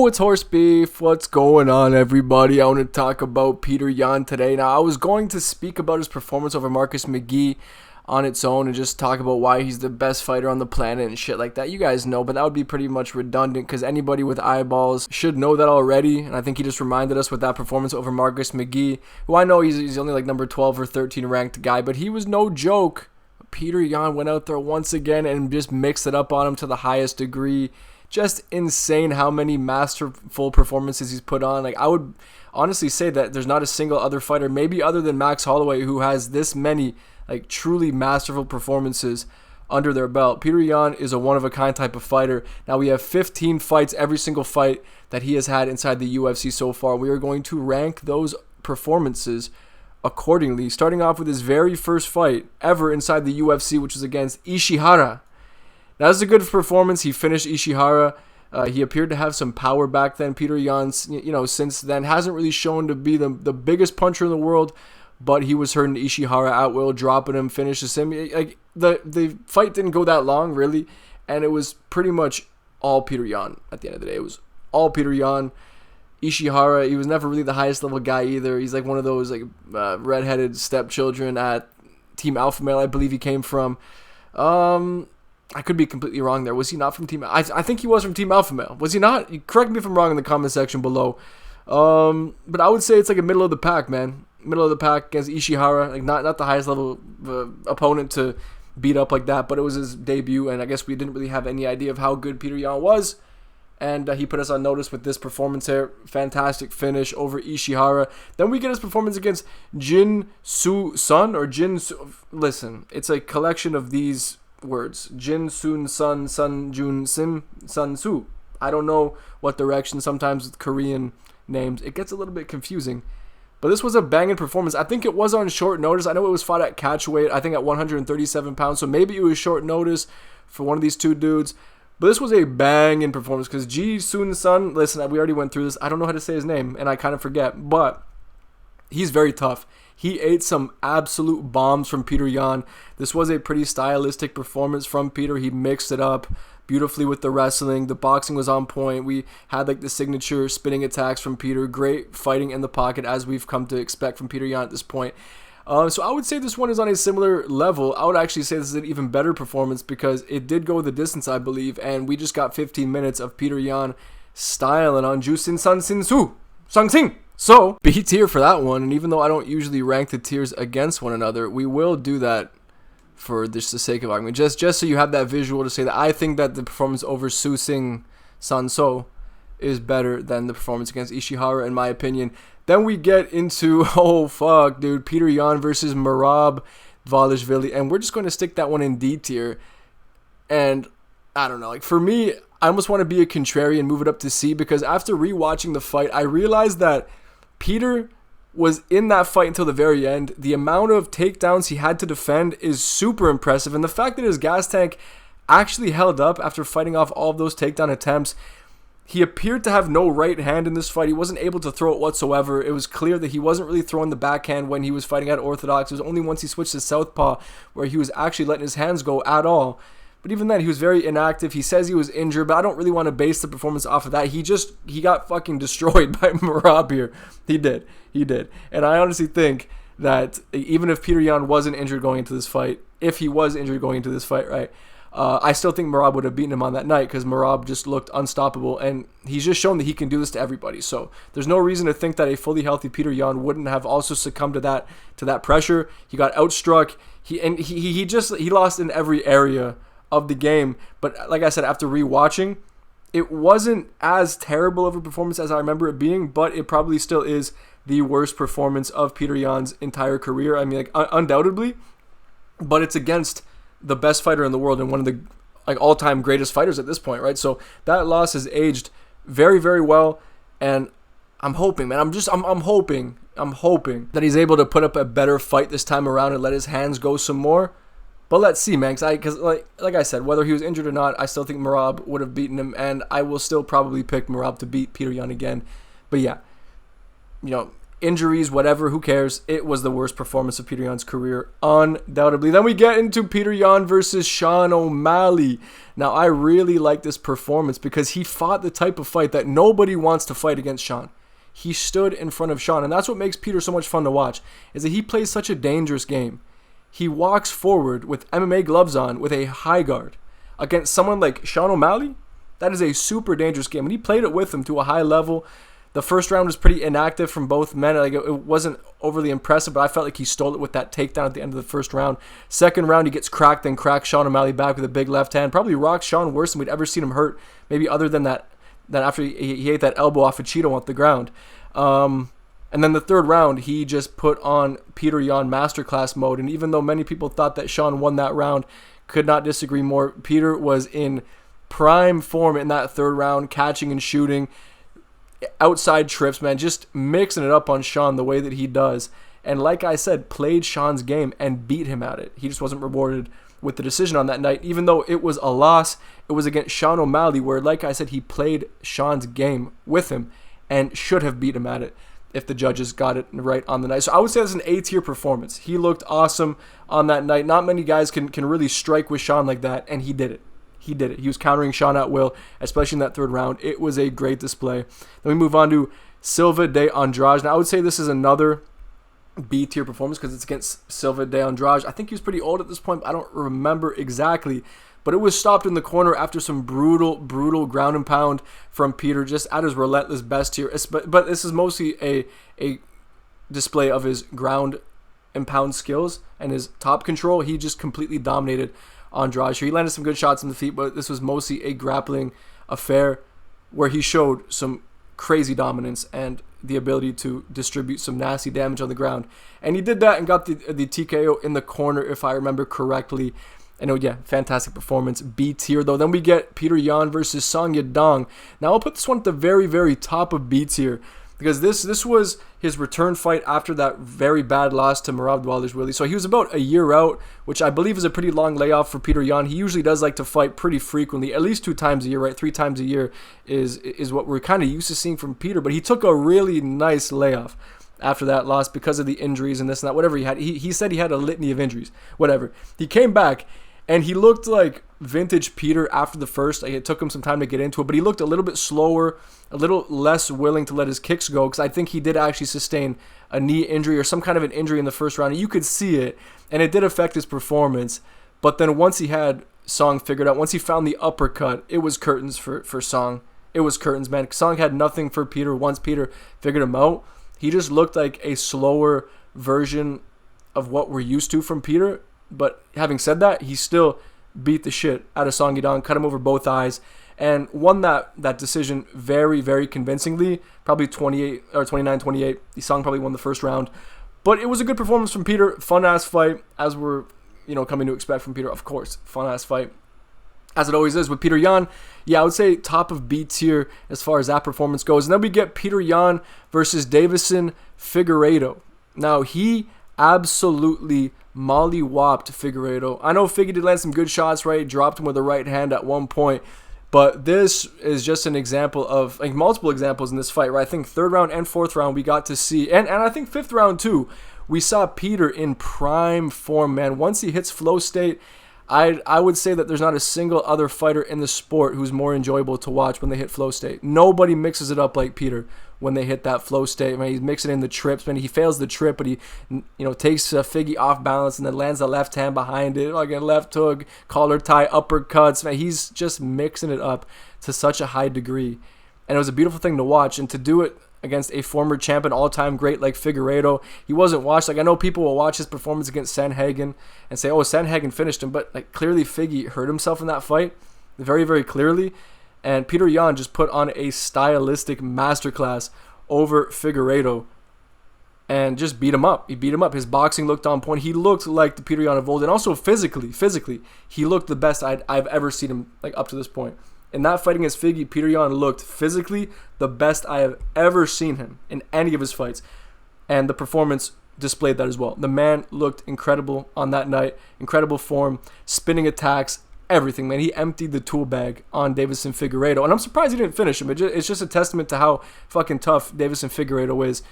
Yo, it's Horse Beef. What's going on, everybody? I want to talk about Petr Yan today. Now, I was going to speak about his performance over Marcus McGee on its own and just talk about why he's the best fighter on the planet and shit like that. You guys know, but that would be pretty much redundant because anybody with eyeballs should know that already. And I think he just reminded us with that performance over Marcus McGee, who I know he's only like number 12 or 13 ranked guy, but he was no joke. Petr Yan went out there once again and just mixed it up on him to the highest degree. Just insane how many masterful performances he's put on. Like, I would honestly say that there's not a single other fighter, maybe other than Max Holloway, who has this many like truly masterful performances under their belt. Petr Yan is a one-of-a-kind type of fighter. Now, we have 15 fights, every single fight that he has had inside the UFC so far. We are going to rank those performances accordingly, starting off with his very first fight ever inside the UFC, which was against Ishihara. That was a good performance. He finished Ishihara. He appeared to have some power back then. Petr Yan, since then, hasn't really shown to be the biggest puncher in the world, but he was hurting Ishihara at will, dropping him, finishes him. Like, the fight didn't go that long, really, and it was pretty much all Petr Yan at the end of the day. It was all Petr Yan. Ishihara, he was never really the highest level guy either. He's like one of those redheaded stepchildren at Team Alpha Male, I believe he came from. I could be completely wrong there. Was he not from Team... I think he was from Team Alpha Male. Was he not? Correct me if I'm wrong in the comment section below. But I would say it's like a middle of the pack, man. Middle of the pack against Ishihara. Like, not the highest level opponent to beat up like that, but it was his debut, and I guess we didn't really have any idea of how good Petr Yan was. And he put us on notice with this performance here. Fantastic finish over Ishihara. Then we get his performance against Jin Soo Sun, or Jin Soo... Listen, it's a collection of these words. Jin Soon Sun Sun Jun Sim Sun Soo. I don't know what direction. Sometimes with Korean names it gets a little bit confusing, but this was a banging performance. I think it was on short notice. I know it was fought at catch weight, I think at 137 pounds, so maybe it was short notice for one of these two dudes, but this was a banging performance because Ji Soon Sun, listen, we already went through this. I don't know how to say his name and I kind of forget, but he's very tough. He ate some absolute bombs from Petr Yan. This was a pretty stylistic performance from Petr. He mixed it up beautifully with the wrestling. The boxing was on point. We had like the signature spinning attacks from Petr. Great fighting in the pocket, as we've come to expect from Petr Yan at this point. So I would say this one is on a similar level. I would actually say this is an even better performance because it did go the distance, I believe, and we just got 15 minutes of Petr Yan styling on Jusin San Sin Su Sang Sing. So, B tier for that one, and even though I don't usually rank the tiers against one another, we will do that for just the sake of argument. Just so you have that visual to say that I think that the performance over Su Sing Sanso is better than the performance against Ishihara, in my opinion. Then we get into, oh fuck, dude, Petr Yan versus Merab Dvalishvili, and we're just going to stick that one in D tier. And I don't know, like for me, I almost want to be a contrarian, move it up to C, because after rewatching the fight, I realized that Petr was in that fight until the very end. The amount of takedowns he had to defend is super impressive. And the fact that his gas tank actually held up after fighting off all of those takedown attempts. He appeared to have no right hand in this fight. He wasn't able to throw it whatsoever. It was clear that he wasn't really throwing the backhand when he was fighting at orthodox. It was only once he switched to southpaw where he was actually letting his hands go at all. But even then, he was very inactive. He says he was injured, but I don't really want to base the performance off of that. He got fucking destroyed by Merab here. He did. And I honestly think that even if Petr Yan wasn't injured going into this fight, if he was injured going into this fight, right, I still think Merab would have beaten him on that night because Merab just looked unstoppable, and he's just shown that he can do this to everybody. So there's no reason to think that a fully healthy Petr Yan wouldn't have also succumbed to that pressure. He got outstruck. He lost in every area of the game, but like I said, after rewatching, it wasn't as terrible of a performance as I remember it being, but it probably still is the worst performance of Petr Yan's entire career. I mean, like undoubtedly, but it's against the best fighter in the world and one of the all-time greatest fighters at this point, right? So that loss has aged very, very well, and I'm hoping, man. I'm hoping that he's able to put up a better fight this time around and let his hands go some more. But let's see, man, because like I said, whether he was injured or not, I still think Merab would have beaten him, and I will still probably pick Merab to beat Petr Yan again. But yeah, Injuries, whatever, who cares? It was the worst performance of Petr Yan's career, undoubtedly. Then we get into Petr Yan versus Sean O'Malley. Now, I really like this performance because he fought the type of fight that nobody wants to fight against Sean. He stood in front of Sean, and that's what makes Petr so much fun to watch, is that he plays such a dangerous game. He walks forward with MMA gloves on with a high guard against someone like Sean O'Malley. That is a super dangerous game, and he played it with him to a high level. The first round was pretty inactive from both men. Like, it wasn't overly impressive, but I felt like he stole it with that takedown at the end of the first round. Second round, he gets cracked, then cracks Sean O'Malley back with a big left hand. Probably rocked Sean worse than we'd ever seen him hurt, maybe other than that after he ate that elbow off of Cheeto off the ground. And then the third round, he just put on Petr Yan masterclass mode. And even though many people thought that Sean won that round, could not disagree more. Petr was in prime form in that third round, catching and shooting. Outside trips, man, just mixing it up on Sean the way that he does. And like I said, played Sean's game and beat him at it. He just wasn't rewarded with the decision on that night. Even though it was a loss, it was against Sean O'Malley, where, like I said, he played Sean's game with him and should have beat him at it if the judges got it right on the night. So I would say that's an A-tier performance. He looked awesome on that night. Not many guys can really strike with Sean like that, and he did it. He did it. He was countering Sean at will, especially in that third round. It was a great display. Then we move on to Silva de Andrade. Now, I would say this is another B-tier performance because it's against Silva de Andrade. I think he was pretty old at this point, but I don't remember exactly. But it was stopped in the corner after some brutal ground and pound from Petr, just at his relentless best here. But this is mostly a display of his ground and pound skills and his top control. He just completely dominated Andrade. He landed some good shots in the feet, but this was mostly a grappling affair where he showed some crazy dominance and the ability to distribute some nasty damage on the ground. And he did that and got the TKO in the corner, if I remember correctly. And yeah, fantastic performance. B tier though. Then we get Petr Yan versus Song Yadong. Now I'll put this one at the very, very top of B tier because this was his return fight after that very bad loss to Merab Dvalishvili. So he was about a year out, which I believe is a pretty long layoff for Petr Yan. He usually does like to fight pretty frequently, at least 2 times a year, right? 3 times a year is what we're kind of used to seeing from Petr. But he took a really nice layoff after that loss because of the injuries and this and that, whatever he had. He said he had a litany of injuries, whatever. He came back and he looked like vintage Petr after the first. Like, it took him some time to get into it, but he looked a little bit slower, a little less willing to let his kicks go because I think he did actually sustain a knee injury or some kind of an injury in the first round. You could see it, and it did affect his performance. But then once he had Song figured out, once he found the uppercut, it was curtains for Song. It was curtains, man. Song had nothing for Petr. Once Petr figured him out, he just looked like a slower version of what we're used to from Petr. But having said that, he still beat the shit out of Song Yadong, cut him over both eyes, and won that decision very, very convincingly. Probably 28 or 29-28. Song probably won the first round. But it was a good performance from Petr. Fun-ass fight, as we're coming to expect from Petr. Of course, fun-ass fight, as it always is with Petr Yan. Yeah, I would say top of B tier as far as that performance goes. And then we get Petr Yan versus Deiveson Figueiredo. Now, he absolutely molly-whopped Figueiredo. I know Figgy did land some good shots, right? Dropped him with the right hand at one point. But this is just an example of, like, multiple examples in this fight, right? I think third round and fourth round we got to see, and I think fifth round too, we saw Petr in prime form, man. Once he hits flow state, I would say that there's not a single other fighter in the sport who's more enjoyable to watch when they hit flow state. Nobody mixes it up like Petr when they hit that flow state. Man, he's mixing in the trips. Man, he fails the trip, but he takes Figgy off balance and then lands the left hand behind it, like a left hook, collar tie, uppercuts. Man, he's just mixing it up to such a high degree. And it was a beautiful thing to watch, and to do it against a former champion, all-time great like Figueiredo. He wasn't watched. Like, I know people will watch his performance against Sandhagen and say, oh, Sandhagen finished him, but like clearly Figgy hurt himself in that fight, very, very clearly. And Petr Yan just put on a stylistic masterclass over Figueiredo and just beat him up. He beat him up. His boxing looked on point. He looked like the Petr Yan of old, and also physically, he looked the best I've ever seen him, like, up to this point. In that fight against Figgy, Petr Yan looked physically the best I have ever seen him in any of his fights. And the performance displayed that as well. The man looked incredible on that night. Incredible form, spinning attacks, everything, man. He emptied the tool bag on Deiveson Figueiredo. And I'm surprised he didn't finish him. It's just a testament to how fucking tough Deiveson Figueiredo is.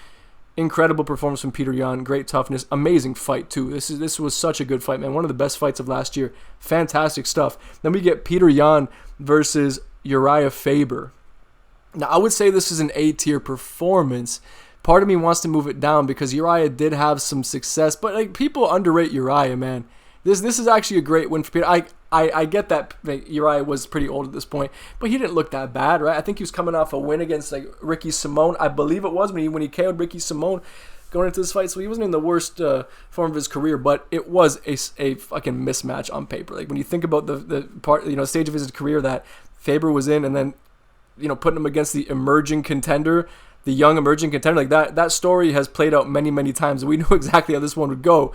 incredible performance from Petr Yan. Great toughness. Amazing fight, too. This was such a good fight, man. One of the best fights of last year. Fantastic stuff. Then we get Petr Yan versus Uriah Faber. Now, I would say this is an A-tier performance. Part of me wants to move it down because Uriah did have some success, but like people underrate Uriah, man. This is actually a great win for Peter. I get that Uriah was pretty old at this point, but he didn't look that bad, right? I think he was coming off a win against like Ricky Simone. I believe it was when he KO'd Ricky Simone going into this fight, so he wasn't in the worst form of his career, but it was a fucking mismatch on paper. Like when you think about the part, stage of his career that Faber was in, and then putting him against the emerging contender, the young emerging contender, like that story has played out many, many times. We knew exactly how this one would go.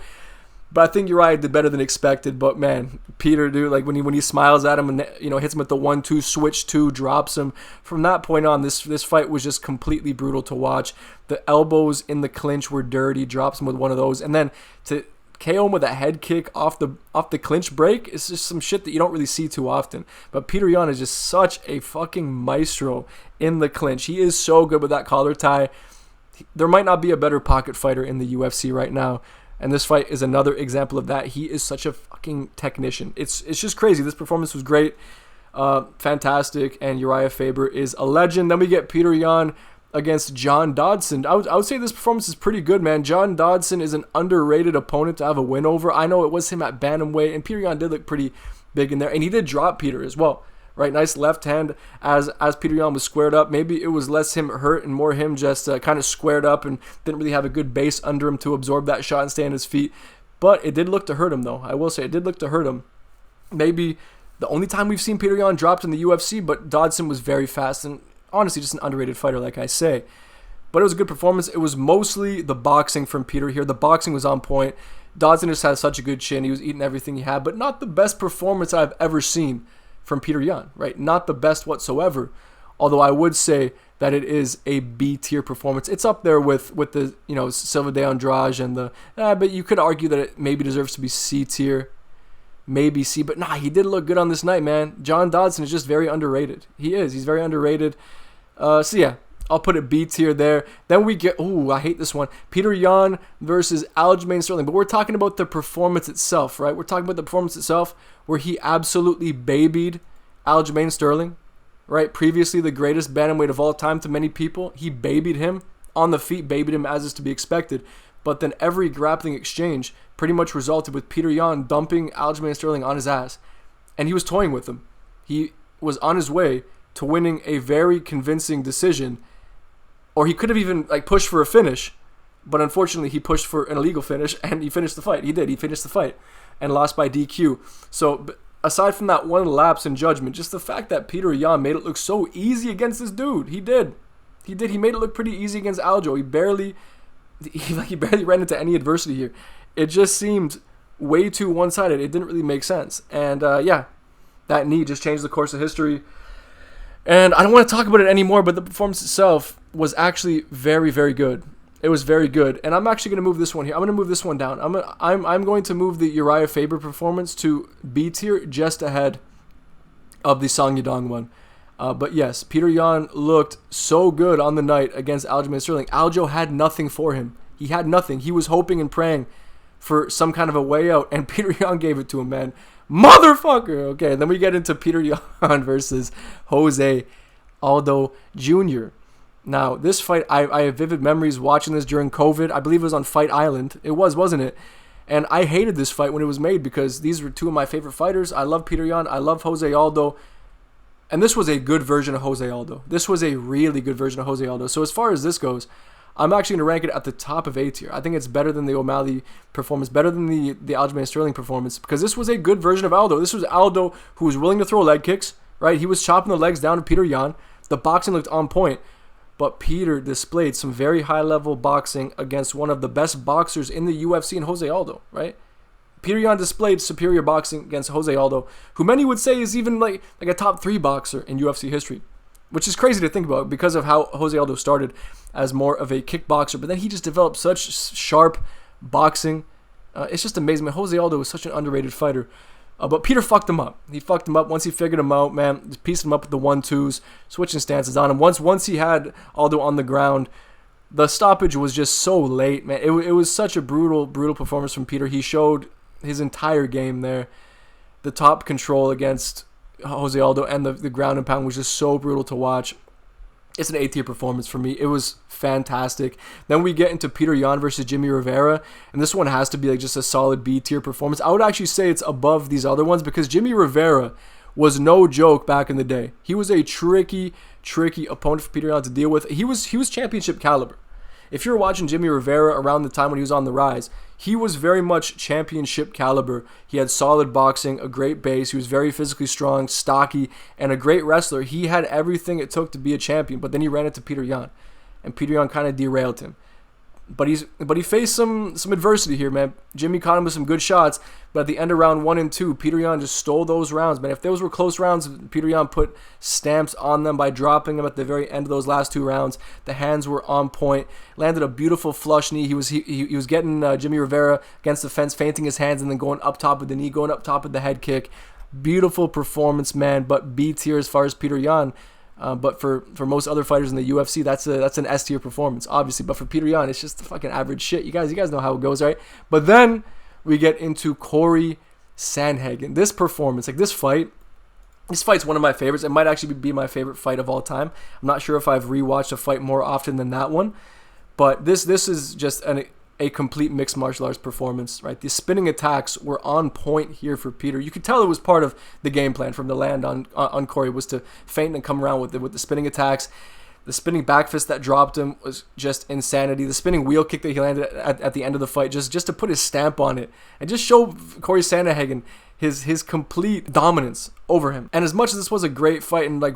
But I think Uriah did better than expected. But man, Peter, dude, like when he smiles at him and hits him with the 1-2 switch 2, drops him. From that point on, this fight was just completely brutal to watch. The elbows in the clinch were dirty. Drops him with one of those, and then to KO him with a head kick off the clinch break is just some shit that you don't really see too often. But Petr Yan is just such a fucking maestro in the clinch. He is so good with that collar tie. There might not be a better pocket fighter in the UFC right now. And this fight is another example of that. He is such a fucking technician. It's just crazy. This performance was great. Fantastic. And Uriah Faber is a legend. Then we get Petr Yan against John Dodson. I would say this performance is pretty good, man. John Dodson is an underrated opponent to have a win over. I know it was him at bantamweight, and Petr Yan did look pretty big in there. And he did drop Peter as well. Right, nice left hand as Petr Yan was squared up. Maybe it was less him hurt and more him just kind of squared up and didn't really have a good base under him to absorb that shot and stay on his feet. But it did look to hurt him, though. I will say it did look to hurt him. Maybe the only time we've seen Petr Yan dropped in the UFC, but Dodson was very fast and honestly just an underrated fighter, like I say. But it was a good performance. It was mostly the boxing from Peter here. The boxing was on point. Dodson just had such a good chin. He was eating everything he had, but not the best performance I've ever seen from Petr Yan, right? Not the best whatsoever. Although I would say that it is a B-tier performance. It's up there with the Silva de Andrade and the. But you could argue that it maybe deserves to be C-tier, maybe C. But nah, he did look good on this night, man. John Dodson is just very underrated. He is. He's very underrated. So yeah, I'll put it B-tier there. Then we get. Ooh, I hate this one. Petr Yan versus Aljamain Sterling. But we're talking about the performance itself, right? We're talking about the performance itself, where he absolutely babied Aljamain Sterling, right? Previously the greatest bantamweight of all time to many people. He babied him on the feet, babied him as is to be expected. But then every grappling exchange pretty much resulted with Petr Yan dumping Aljamain Sterling on his ass. And he was toying with him. He was on his way to winning a very convincing decision. Or he could have even pushed for a finish. But unfortunately he pushed for an illegal finish and he finished the fight. He did. He finished the fight. And lost by DQ. So aside from that one lapse in judgment, just the fact that Petr Yan made it look so easy against this dude. He did. He made it look pretty easy against Aljo. He barely ran into any adversity here. It just seemed way too one-sided. It didn't really make sense. And yeah, that knee just changed the course of history. And I don't want to talk about it anymore, but the performance itself was actually very, very good. It was very good, and I'm actually going to move this one here. I'm going to move this one down. I'm going to move the Uriah Faber performance to B tier, just ahead of the Song Yadong one. But yes, Petr Yan looked so good on the night against Aljamain Sterling. Aljo had nothing for him. He had nothing. He was hoping and praying for some kind of a way out, and Petr Yan gave it to him, man. Motherfucker! Okay, then we get into Petr Yan versus Jose Aldo Jr. Now, this fight, I have vivid memories watching this during COVID. I believe it was on Fight Island. It was, wasn't it? And I hated this fight when it was made because these were two of my favorite fighters. I love Petr Yan. I love Jose Aldo. And this was a good version of Jose Aldo. This was a really good version of Jose Aldo. So as far as this goes, I'm actually going to rank it at the top of A tier. I think it's better than the O'Malley performance, better than the Aljamain Sterling performance, because this was a good version of Aldo. This was Aldo who was willing to throw leg kicks, right? He was chopping the legs down to Petr Yan. The boxing looked on point. But Peter displayed some very high-level boxing against one of the best boxers in the UFC in Jose Aldo, right? Petr Yan displayed superior boxing against Jose Aldo, who many would say is even like a top 3 boxer in UFC history, which is crazy to think about because of how Jose Aldo started as more of a kickboxer, but then he just developed such sharp boxing. It's just amazing. Man, Jose Aldo was such an underrated fighter. But Peter fucked him up. He fucked him up once he figured him out, man. Just pieced him up with the 1-2s, switching stances on him. Once he had Aldo on the ground, The stoppage was just so late, man. It was such a brutal performance from Peter. He showed his entire game there. The top control against Jose Aldo and the ground and pound was just so brutal to watch. It's an A-tier performance for me. It was fantastic. Then we get into Petr Yan versus Jimmy Rivera, and this one has to be like just a solid B-tier performance. I would actually say it's above these other ones because Jimmy Rivera was no joke back in the day. He was a tricky opponent for Petr Yan to deal with. He was championship caliber. If you're watching Jimmy Rivera around the time when he was on the rise, he was very much championship caliber. He had solid boxing, a great base. He was very physically strong, stocky, and a great wrestler. He had everything it took to be a champion, but then he ran into Petr Yan, and Petr Yan kind of derailed him. But he faced some adversity here, man. Jimmy caught him with some good shots, but at the end of round 1 and 2, Petr Yan just stole those rounds, man. If those were close rounds, Petr Yan put stamps on them by dropping them at the very end of those last 2 rounds. The hands were on point. Landed a beautiful flush knee. He was getting Jimmy Rivera against the fence, feinting his hands, and then going up top of the knee, going up top of the head kick. Beautiful performance, man. But B tier as far as Petr Yan. But for most other fighters in the UFC, that's an S tier performance, obviously. But for Petr Yan, it's just the fucking average shit. You guys know how it goes, right? But then we get into Cory Sandhagen. This performance, like this fight's one of my favorites. It might actually be my favorite fight of all time. I'm not sure if I've rewatched a fight more often than that one. But this is just a complete mixed martial arts performance, right? The spinning attacks were on point here for Peter. You could tell it was part of the game plan from the land on Cory, was to feint and come around with the spinning attacks. The spinning back fist that dropped him was just insanity. The spinning wheel kick that he landed at the end of the fight, just to put his stamp on it and just show Cory Sandhagen his complete dominance over him. And as much as this was a great fight and like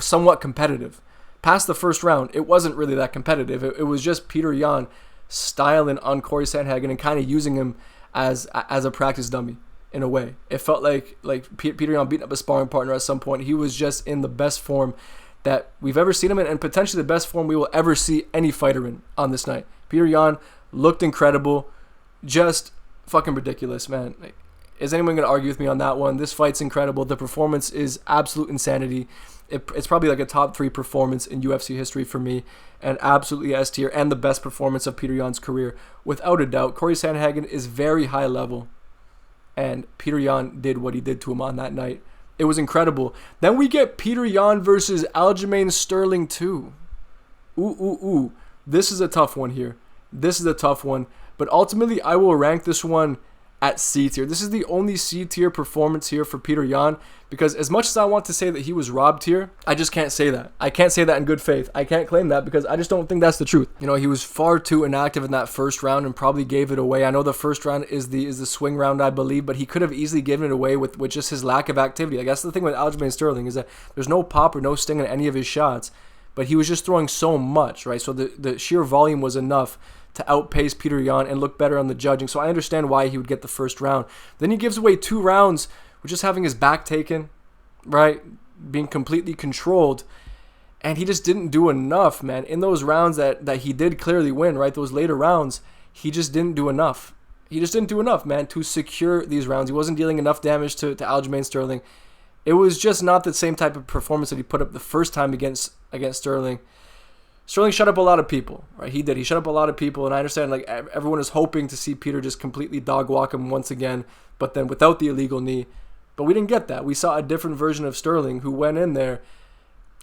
somewhat competitive, past the first round, it wasn't really that competitive. It was just Petr Yan styling on Cory Sandhagen and kind of using him as a practice dummy in a way. It felt like Petr Yan beating up a sparring partner at some point. He was just in the best form that we've ever seen him in, and potentially the best form we will ever see any fighter in on this night. Petr Yan looked incredible, just fucking ridiculous, man. Like, is anyone going to argue with me on that one? This fight's incredible. The performance is absolute insanity. It's probably like a top 3 performance in UFC history for me, and absolutely S tier, and the best performance of Petr Yan's career, without a doubt. Cory Sandhagen is very high level, and Petr Yan did what he did to him on that night. It was incredible. Then we get Petr Yan versus Aljamain Sterling 2. Ooh. This is a tough one here. This is a tough one, but ultimately I will rank this one at C tier. This is the only C tier performance here for Petr Yan, because as much as I want to say that he was robbed here, I just can't say that. I can't say that in good faith. I can't claim that because I just don't think that's the truth. You know, he was far too inactive in that first round and probably gave it away. I know the first round is the swing round, I believe, but he could have easily given it away with just his lack of activity. I guess the thing with Aljamain Sterling is that there's no pop or no sting in any of his shots, but he was just throwing so much, right? So the sheer volume was enough to outpace Petr Yan and look better on the judging. So I understand why he would get the first round. Then he gives away 2 rounds with just having his back taken, right? Being completely controlled. And he just didn't do enough, man. In those rounds that he did clearly win, right? Those later rounds, he just didn't do enough. He just didn't do enough, man, to secure these rounds. He wasn't dealing enough damage to Aljamain Sterling. It was just not the same type of performance that he put up the first time against Sterling. Sterling shut up a lot of people, right? He did. He shut up a lot of people, and I understand, like, everyone is hoping to see Peter just completely dog walk him once again, but then without the illegal knee. But we didn't get that. We saw a different version of Sterling who went in there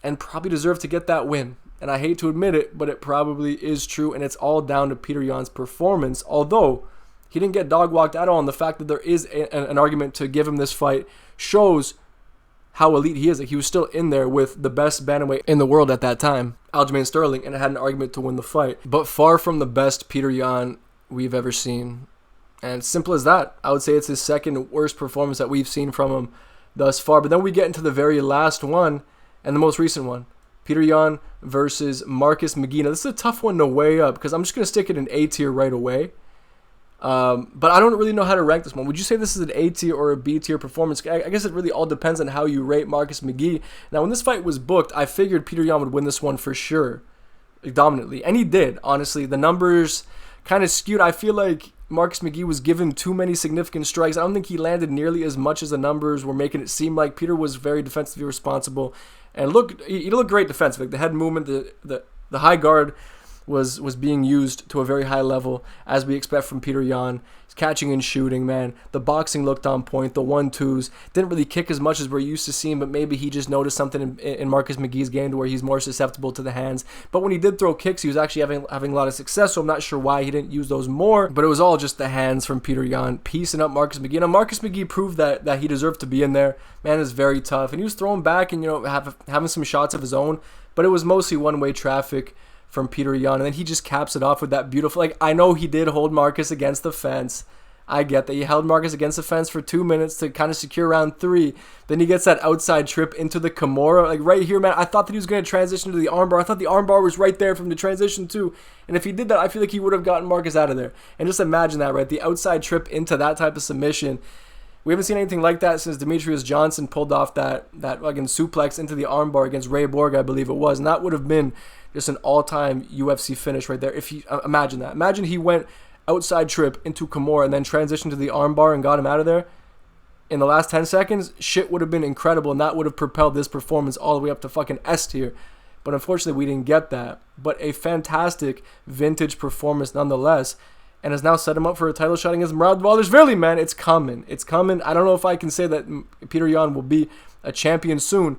and probably deserved to get that win. And I hate to admit it, but it probably is true, and it's all down to Petr Yan's performance, although he didn't get dog walked at all, and the fact that there is an argument to give him this fight shows how elite he is. Like, he was still in there with the best bantamweight in the world at that time, Aljamain Sterling, and had an argument to win the fight. But far from the best Petr Yan we've ever seen. And simple as that. I would say it's his second worst performance that we've seen from him thus far. But then we get into the very last one and the most recent one. Petr Yan versus Marcus McGee. Now, this is a tough one to weigh up because I'm just going to stick it in A tier right away. But I don't really know how to rank this one. Would you say this is an A tier or a B tier performance? I guess it really all depends on how you rate Marcus McGee. Now, when this fight was booked, I figured Petr Yan would win this one for sure, dominantly. And he did, honestly. The numbers kind of skewed. I feel like Marcus McGee was given too many significant strikes. I don't think he landed nearly as much as the numbers were making it seem like. Peter was very defensively responsible. And he looked great defensively. Like the head movement, the high guard, was being used to a very high level, as we expect from Petr Yan. He's catching and shooting, man. The boxing looked on point. The 1-2s didn't really kick as much as we're used to seeing, but maybe he just noticed something in Marcus McGee's game to where he's more susceptible to the hands. But when he did throw kicks, he was actually having a lot of success, so I'm not sure why he didn't use those more. But it was all just the hands from Petr Yan piecing up Marcus McGee. Now, Marcus McGee proved that he deserved to be in there. Man is very tough, and he was throwing back and having some shots of his own, but it was mostly one-way traffic from Petr Yan, and then he just caps it off with that beautiful, I know he did hold Marcus against the fence. I get that. He held Marcus against the fence for 2 minutes to kind of secure round 3. Then he gets that outside trip into the Kimura. Right here, man, I thought that he was going to transition to the armbar. I thought the armbar was right there from the transition too. And if he did that, I feel like he would have gotten Marcus out of there. And just imagine that, right? The outside trip into that type of submission. We haven't seen anything like that since Demetrius Johnson pulled off that fucking suplex into the armbar against Ray Borg, I believe it was. And that would have been just an all-time UFC finish right there. If he imagine that. Imagine he went outside trip into Kimura and then transitioned to the armbar and got him out of there in the last 10 seconds. Shit would have been incredible, and that would have propelled this performance all the way up to fucking S tier. But unfortunately, we didn't get that. But a fantastic vintage performance nonetheless, and has now set him up for a title shot against Merab Dvalishvili, man. It's coming. It's coming. I don't know if I can say that Petr Yan will be a champion soon,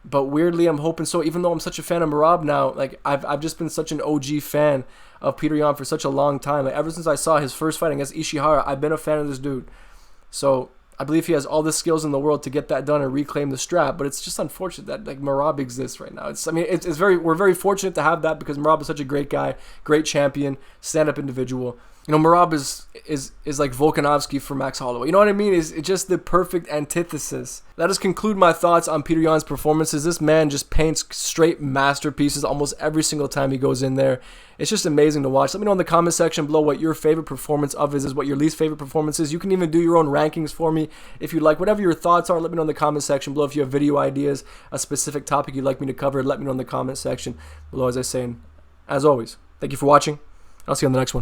but weirdly, I'm hoping so. Even though I'm such a fan of Merab now, I've just been such an OG fan of Petr Yan for such a long time. Ever since I saw his first fight against Ishihara, I've been a fan of this dude. So I believe he has all the skills in the world to get that done and reclaim the strap. But it's just unfortunate that Merab exists right now. We're very fortunate to have that because Merab is such a great guy, great champion, stand-up individual. Merab is like Volkanovski for Max Holloway. You know what I mean? It's just the perfect antithesis. That does conclude my thoughts on Petr Yan's performances. This man just paints straight masterpieces almost every single time he goes in there. It's just amazing to watch. Let me know in the comment section below what your favorite performance of his is, what your least favorite performance is. You can even do your own rankings for me if you'd like. Whatever your thoughts are, let me know in the comment section below. If you have video ideas, a specific topic you'd like me to cover, let me know in the comment section below, as I say. And as always, thank you for watching. I'll see you on the next one.